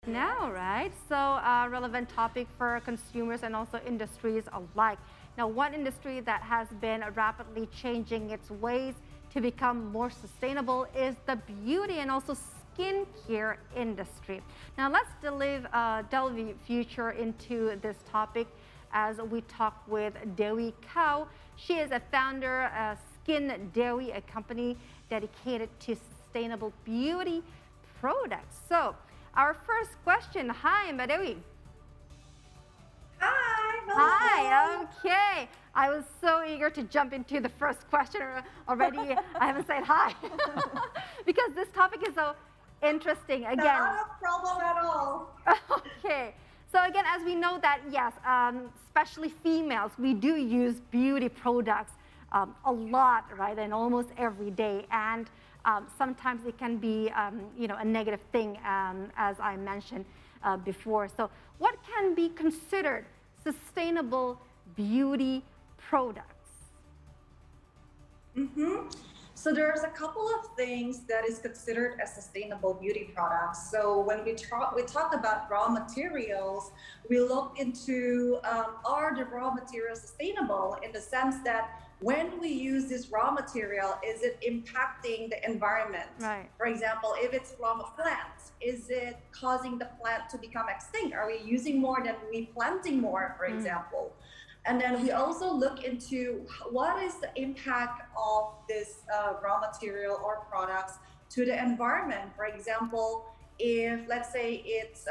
now, right? So, relevant topic for consumers and also industries alike. Now, one industry that has been rapidly changing its ways to become more sustainable is the beauty and also skincare industry. Now, let's delve future into this topic as we talk with Dewi Kauw. She is a founder of Skin Dewi, a company dedicated to sustainable beauty products. So, our first question. Hi, Mbak Dewi. Hi, Hi, hello. okay. I was so eager to jump into the first question already. I haven't said hi because this topic is so interesting. Again, Not a problem at all. okay. So again, as we know that, yes, especially females, we do use beauty products a lot, right, and almost every day. And sometimes it can be, a negative thing, as I mentioned before. So what can be considered sustainable beauty products? So there's a couple of things that is considered as sustainable beauty products. So when we talk about raw materials, we look into are the raw materials sustainable in the sense that when we use this raw material, is it impacting the environment? Right. For example, if it's from a plant, is it causing the plant to become extinct? Are we using more than we planting more, for example? And then we also look into what is the impact of this raw material or products to the environment. For example, if let's say it's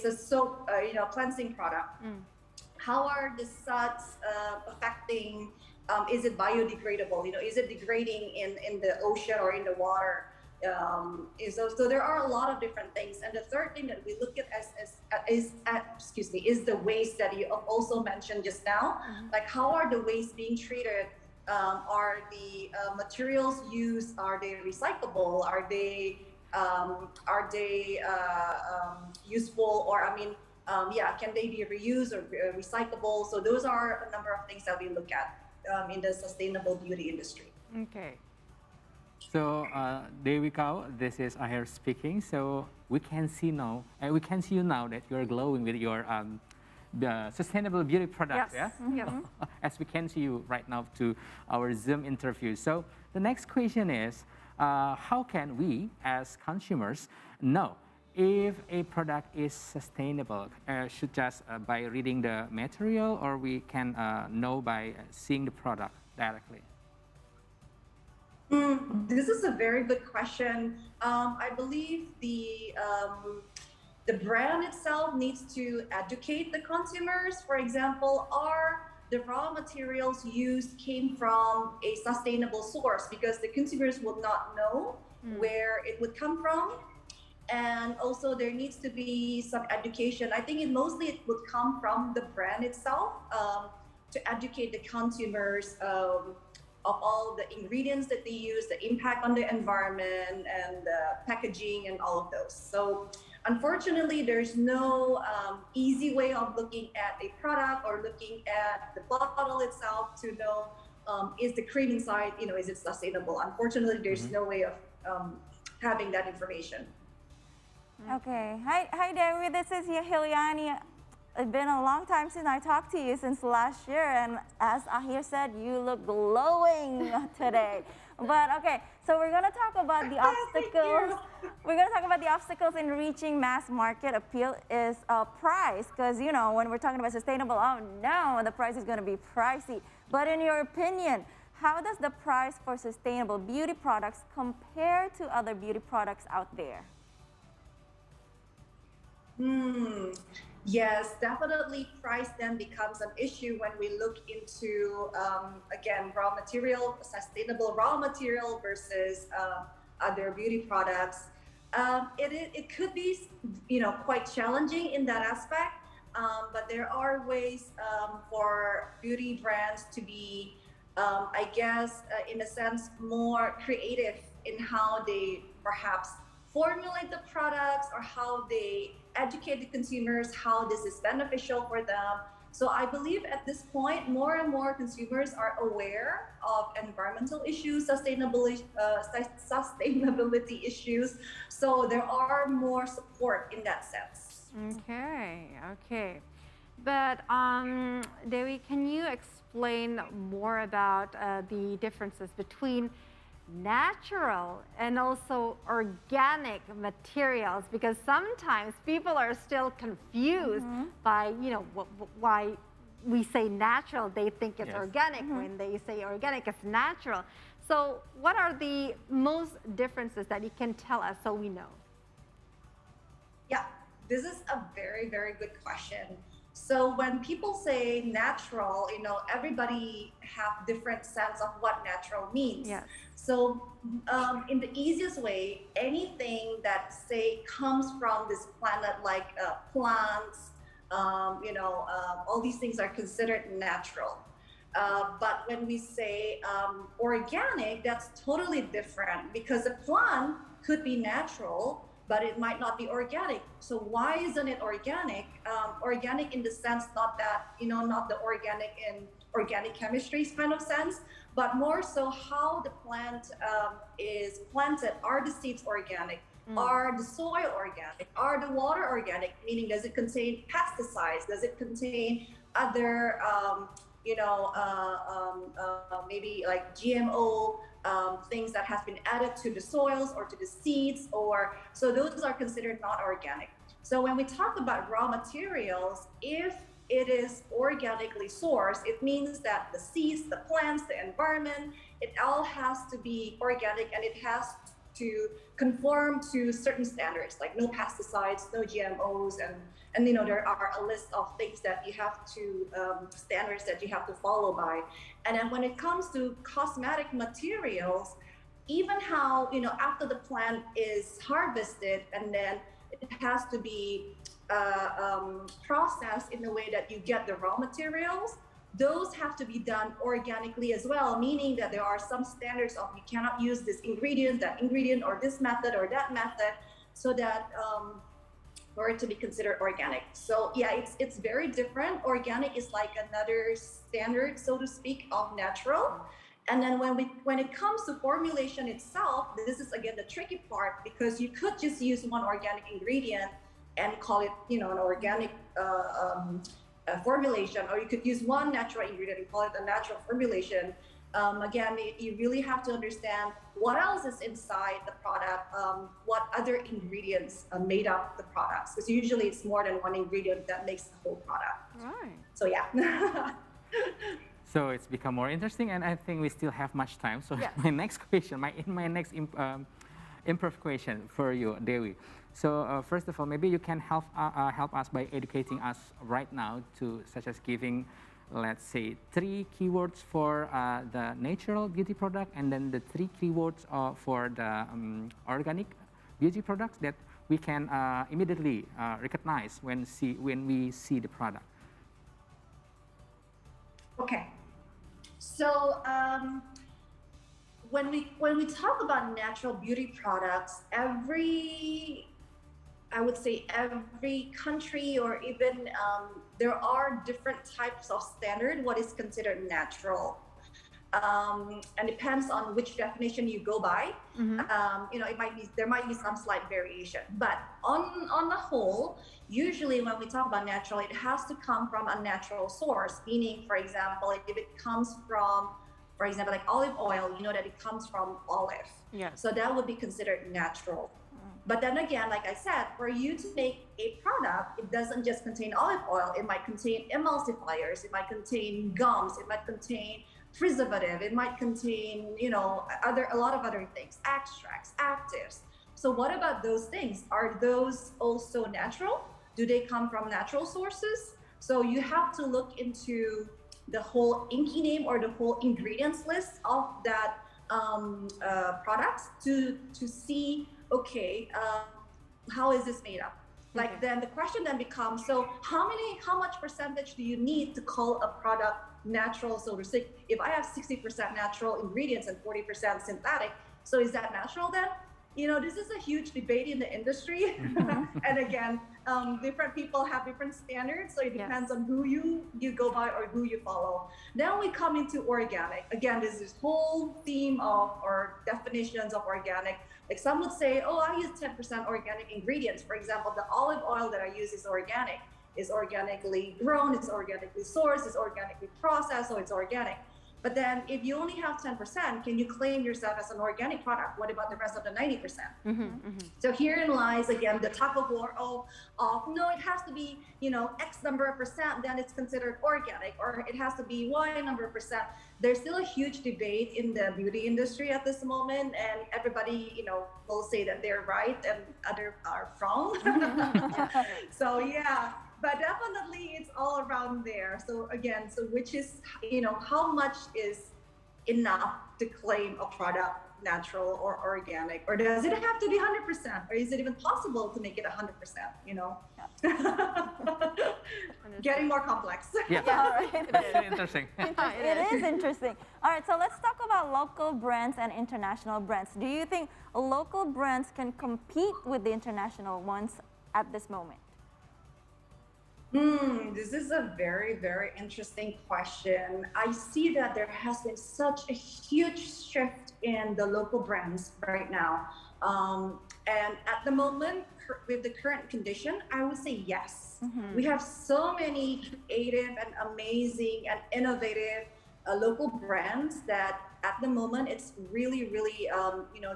a soap, cleansing product, how are the suds affecting? Is it biodegradable? Is it degrading in the ocean or in the water? So there are a lot of different things, and the third thing that we look at is the waste that you also mentioned just now. Like, how are the waste being treated? Are the materials used, are they recyclable? Are they useful? Or can they be reused or recyclable? So those are a number of things that we look at in the sustainable beauty industry. Okay. So, Dewi Kauw, this is Ahir speaking. So we can see you now that you are glowing with your the sustainable beauty products. Yes. Yeah. As we can see you right now to our Zoom interview. So the next question is, how can we as consumers know if a product is sustainable? Should just by reading the material, or we can know by seeing the product directly? This is a very good question. I believe the brand itself needs to educate the consumers. For example, are the raw materials used came from a sustainable source, because the consumers would not know where it would come from. And also there needs to be some education. I think it would come from the brand itself, to educate the consumers of all the ingredients that they use, the impact on the environment, and the packaging, and all of those. So unfortunately, there's no easy way of looking at a product or looking at the bottle itself to know, is the cream inside, is it sustainable? Unfortunately, there's no way of having that information. Okay. Hi, Dewi. This is Hiliani. It's been a long time since I talked to you, since last year, and as Ahir said, you look glowing today. But okay, so we're gonna talk about the obstacles. We're gonna talk about the obstacles in reaching mass market appeal is price, because when we're talking about sustainable, oh no, the price is gonna be pricey. But in your opinion, how does the price for sustainable beauty products compare to other beauty products out there? Yes, definitely price then becomes an issue when we look into, again, sustainable raw material versus other beauty products. It could be, quite challenging in that aspect, but there are ways for beauty brands to be, in a sense, more creative in how they perhaps formulate the products, or how they educate the consumers how this is beneficial for them. So I believe at this point, more and more consumers are aware of environmental issues, sustainability issues. So there are more support in that sense. Okay, okay. But Dewi, can you explain more about the differences between natural and also organic materials? Because sometimes people are still confused by, you know, why we say natural, they think it's organic. When they say organic, it's natural. So what are the most differences that you can tell us so we know? Yeah, this is a very, very good question. So when people say natural, you know, everybody have different sense of what natural means. Yes. So in the easiest way, anything that say comes from this planet, like plants, all these things are considered natural. But when we say organic, that's totally different, because a plant could be natural, but it might not be organic. So why isn't it organic? Organic in the sense, not that, not the organic in organic chemistry kind of sense, but more so how the plant is planted. Are the seeds organic? Are the soil organic? Are the water organic? Meaning, does it contain pesticides? Does it contain other, maybe like GMO things that has been added to the soils or to the seeds, or so those are considered not organic. So when we talk about raw materials, if it is organically sourced, it means that the seeds, the plants, the environment, it all has to be organic, and it has to conform to certain standards, like no pesticides, no GMOs, and there are a list of things that you have to, standards that you have to follow by. And then when it comes to cosmetic materials, even how, after the plant is harvested, and then it has to be processed in a way that you get the raw materials, those have to be done organically as well, meaning that there are some standards of you cannot use this ingredient, that ingredient, or this method or that method, so that for it to be considered organic. So yeah, it's very different. Organic is like another standard, so to speak, of natural. And then when it comes to formulation itself, this is again the tricky part, because you could just use one organic ingredient and call it, an organic formulation, or you could use one natural ingredient and call it a natural formulation. Again, you really have to understand what else is inside the product, what other ingredients made up the products, because usually it's more than one ingredient that makes the whole product. Right. So yeah. So it's become more interesting, and I think we still have much time. So yes. my next question, my next improv question for you, Dewi. So first of all, maybe you can help us by educating us right now, such as giving, let's say, 3 keywords for the natural beauty product, and then the 3 keywords for the organic beauty products that we can immediately recognize when we see the product. Okay. So when we talk about natural beauty products, I would say every country, or even there are different types of standard what is considered natural, and depends on which definition you go by. There might be some slight variation, but on the whole, usually when we talk about natural, it has to come from a natural source. Meaning, for example, if it comes from, for example, like olive oil, that it comes from olive. Yeah. So that would be considered natural. But then again, like I said, for you to make a product, it doesn't just contain olive oil. It might contain emulsifiers. It might contain gums. It might contain preservative. It might contain, a lot of other things, extracts, actives. So what about those things? Are those also natural? Do they come from natural sources? So you have to look into the whole INCI name, or the whole ingredients list of that products to see, okay, how is this made up? Like, then the question then becomes, so how much percentage do you need to call a product natural, so to speak? If I have 60% natural ingredients and 40% synthetic, so is that natural then? this is a huge debate in the industry. And again, different people have different standards. So it depends on who you go by or who you follow. Now we come into organic. Again, there's this whole theme of, or definitions of organic. Like some would say, oh, I use 10% organic ingredients. For example, the olive oil that I use is organic. It's organically grown, it's organically sourced, it's organically processed, so it's organic. But then if you only have 10%, can you claim yourself as an organic product? What about the rest of the 90%? So herein lies, again, the tug of war of no, it has to be, X number of percent, then it's considered organic, or it has to be Y number of percent. There's still a huge debate in the beauty industry at this moment, and everybody, will say that they're right and others are wrong. So yeah. But definitely it's all around there. So again, which is, how much is enough to claim a product natural or organic? Or does it have to be 100%? Or is it even possible to make it 100%, Getting more complex. Yeah, right. That's very interesting. It is interesting. All right, so let's talk about local brands and international brands. Do you think local brands can compete with the international ones at this moment? This is a very, very interesting question. I see that there has been such a huge shift in the local brands right now. And at the moment, with the current condition, I would say yes. We have so many creative and amazing and innovative local brands that at the moment it's really, really,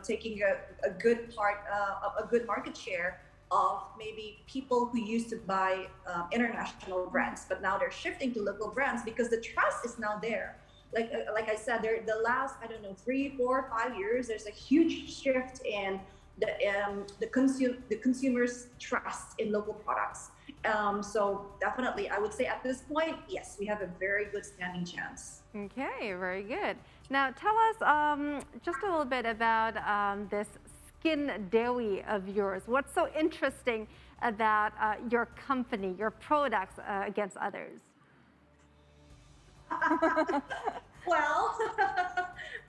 taking a good part of a good market share of maybe people who used to buy international brands, but now they're shifting to local brands because the trust is now there. Like I said, the last 3, 4, 5 years, there's a huge shift in the consumers' trust in local products. So definitely, I would say at this point, yes, we have a very good standing chance. Okay, very good. Now tell us just a little bit about this Skin Dewi of yours. What's so interesting about your company, your products against others? Well,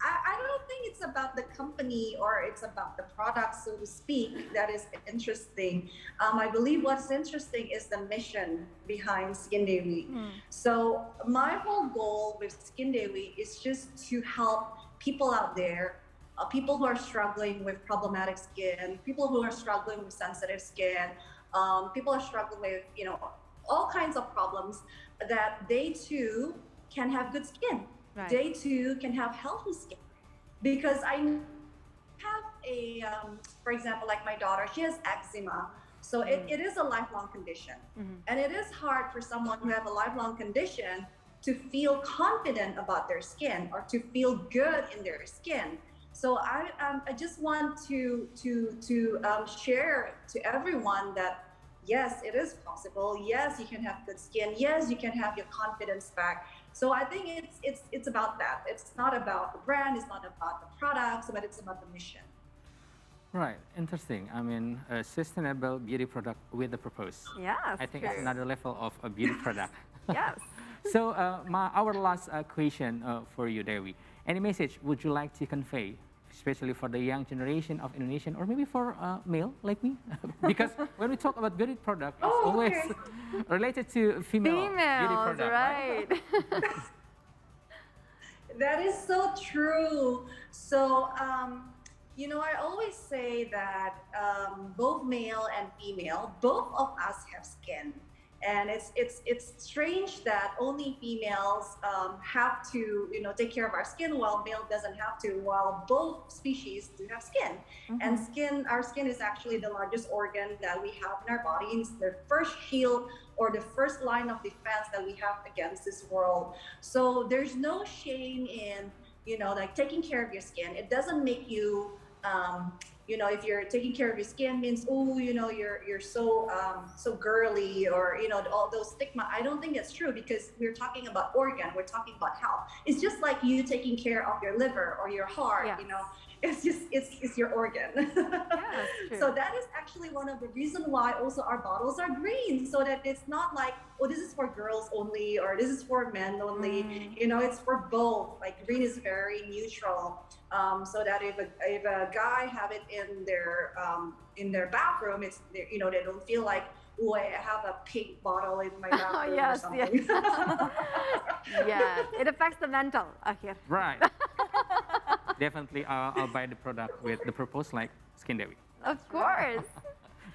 I don't think it's about the company or it's about the product, so to speak, that is interesting. I believe what's interesting is the mission behind Skin Dewi. So my whole goal with Skin Dewi is just to help people out there, people who are struggling with problematic skin, people who are struggling with sensitive skin, people are struggling with, all kinds of problems, that they too can have good skin. Right. They too can have healthy skin. Because I have for example, like my daughter, she has eczema. So it is a lifelong condition. And it is hard for someone who have a lifelong condition to feel confident about their skin or to feel good in their skin. So I just want to share to everyone that yes, it is possible. Yes, you can have good skin. Yes, you can have your confidence back. So I think it's about that. It's not about the brand. It's not about the products, but it's about the mission. Right, interesting. I mean, a sustainable beauty product with a purpose. Yes, I think it's another level of a beauty product. Yes. So our last question for you, Dewi. Any message would you like to convey, especially for the young generation of Indonesian, or maybe for male like me? Because when we talk about beauty product, it's always related to female beauty product. Right. That is so true. So, I always say that both male and female, both of us have skin. And it's strange that only females have to take care of our skin while male doesn't have to, while both species do have skin. And our skin is actually the largest organ that we have in our body. It's the first shield or the first line of defense that we have against this world. So there's no shame in taking care of your skin. It doesn't make you if you're taking care of your skin means, you're so girly, or, all those stigma. I don't think that's true, because we're talking about organ, we're talking about health. It's just like you taking care of your liver or your heart, it's just, it's your organ. Yeah, so that is actually one of the reasons why also our bottles are green, so that it's not like, this is for girls only, or this is for men only. It's for both. Like green is very neutral. So that if a guy have it in their bathroom, it's you know, they don't feel like, oh, I have a pink bottle in my bathroom or Yes, something. Yeah, it affects the mental. Here. Right. Definitely, I'll buy the product with the purpose like Skin Dewi. Of course.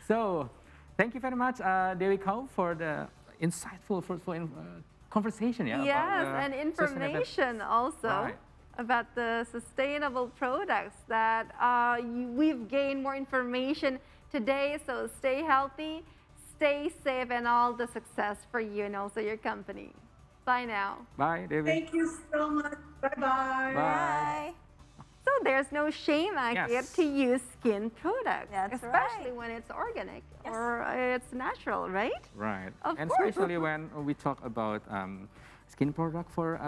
So, thank you very much, Dewi Kauw, for the insightful, fruitful conversation. Yeah, Yes, about, and sustainable- information also Right. about the sustainable products that we've gained more information today. So stay healthy, stay safe, and all the success for you and also your company. Bye now. Bye, Dewi. Thank you so much. Bye-bye. Bye. So there's no shame, Akir, Yes. to use skin products, That's especially right. when it's organic Yes. or it's natural, right? Right. Of And course. especially when we talk about skin product for